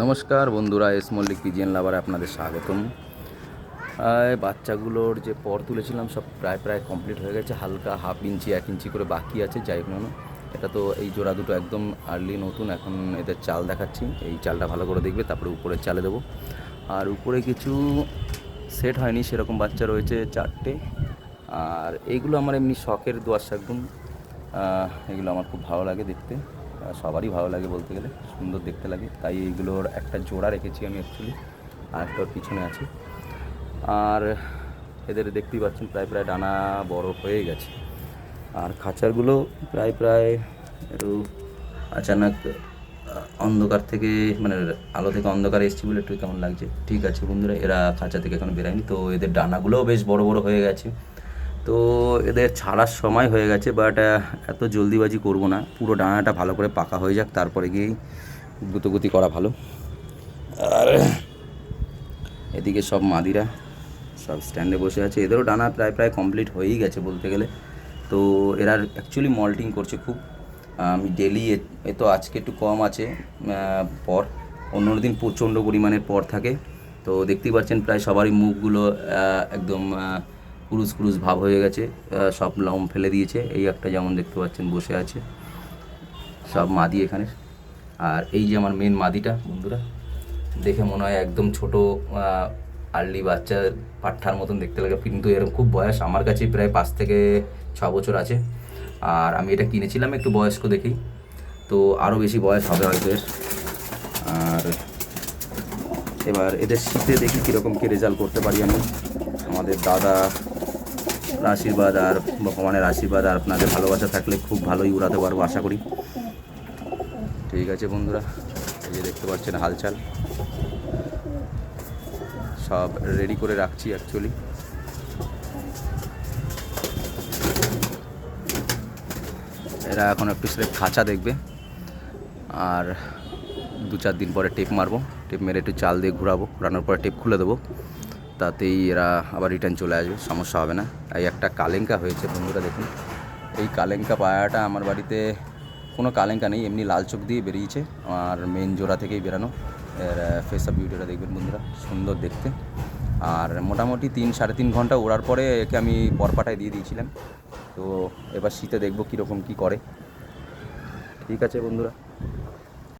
নমস্কার বন্ধুরা, এস মল্লিক পিজিএন লাভারে আপনাদের স্বাগতম। বাচ্চাগুলোর যে পর তুলেছিলাম সব প্রায় কমপ্লিট হয়ে গেছে। হালকা হাফ ইঞ্চি 1 ইঞ্চি করে বাকি আছে। যাই হোক না, এটা তো এই জোড়া দুটো একদম আর্লি নতুন। এখন এদের চাল দেখাচ্ছি, এই চালটা ভালো করে দেখবে, তারপরে উপরের চালে দেবো। আর উপরে কিছু সেট হয়নি সেরকম বাচ্চা রয়েছে 4টে। আর এইগুলো আমার এমনি শখের দোয়াশ শাকগুন। এগুলো আমার খুব ভালো লাগে দেখতে, সবারই ভালো লাগে বলতে গেলে, সুন্দর দেখতে লাগে। তাই এইগুলোর একটা জোড়া রেখেছি আমি অ্যাকচুয়ালি, আর একটা ওর পিছনে আছে। আর এদের দেখতেই পাচ্ছেন প্রায় ডানা বড় হয়ে গেছে। আর খাঁচারগুলো প্রায় একটু আচানক অন্ধকার থেকে মানে আলো থেকে অন্ধকারে এসেছি বলে একটু কেমন লাগছে। ঠিক আছে বন্ধুরা, এরা খাঁচা থেকে এখনো বেরায়নি, তো এদের ডানাগুলোও বেশ বড় হয়ে গেছে। তো এদের ছাড়ার সময় হয়ে গেছে, বাট এত জলদিবাজি করব না, পুরো ডানাটা ভালো করে পাকা হয়ে যাক, তারপরে গিয়েই দ্রুতগতি করা ভালো। আর এদিকে সব মাদিরা সব স্ট্যান্ডে বসে আছে, এদেরও ডানা প্রায় কমপ্লিট হয়েই গেছে বলতে গেলে। তো এরা অ্যাকচুয়ালি মল্টিং করছে খুব। আমি ডেলি এ তো আজকে একটু কম আছে পর, অন্য দিন প্রচণ্ড পরিমাণের পর থাকে। তো দেখতেই পাচ্ছেন প্রায় সবারই মুখগুলো একদম কুরুজ ভাব হয়ে গেছে, সব লম ফেলে দিয়েছে। এই একটা যেমন দেখতে পাচ্ছেন বসে আছে, সব মাদি এখানে। আর এই যে আমার মেন মাদিটা বন্ধুরা, দেখে মনে হয় একদম ছোট আর্লি বাচ্চা পাঠার মতন দেখতে লাগে, কিন্তু এরকম খুব বয়স আমার কাছে প্রায় 5 থেকে 6 বছর আছে। আর আমি এটা কিনেছিলাম একটু বয়স্ক দেখেই, তো আরও বেশি বয়স হবে হয়তো এর। আর এবার এদের শীতে দেখি কীরকম কী রেজাল্ট করতে পারি আমি। আমাদের দাদা আশীর্বাদ আর ভগবানের আশীর্বাদ আর আপনাদের ভালোবাসা থাকলে খুব ভালোই উড়াতে পারবো আশা করি। ঠিক আছে বন্ধুরা, এই যে দেখতে পাচ্ছেন হালচাল সব রেডি করে রাখছি অ্যাকচুয়ালি। এরা এখন একটু সেটা খাঁচা দেখবে, আর 2-4 দিন পরে টেপ মারবো, টেপ মেরে একটু চাল দিয়ে ঘোরানোর পরে টেপ খুলে দেবো, তাতেই এরা আবার রিটার্ন চলে আসবে, সমস্যা হবে না। এই একটা কালেঙ্কা হয়েছে বন্ধুরা, দেখুন এই কালেঙ্কা পায়াটা আমার বাড়িতে কোনো কালেঙ্কা নেই, এমনি লাল চোখ দিয়ে বেরিয়েছে, আর মেন জোড়া থেকেই বেরানো। এর ফেস অফ বিউটিটা দেখবেন বন্ধুরা, সুন্দর দেখতে। আর মোটামুটি 3-3.5 ঘন্টা ওড়ার পরে একে আমি পরপাটায় দিয়ে দিয়েছিলাম। তো এবার শীতে দেখবো কীরকম কী করে। ঠিক আছে বন্ধুরা।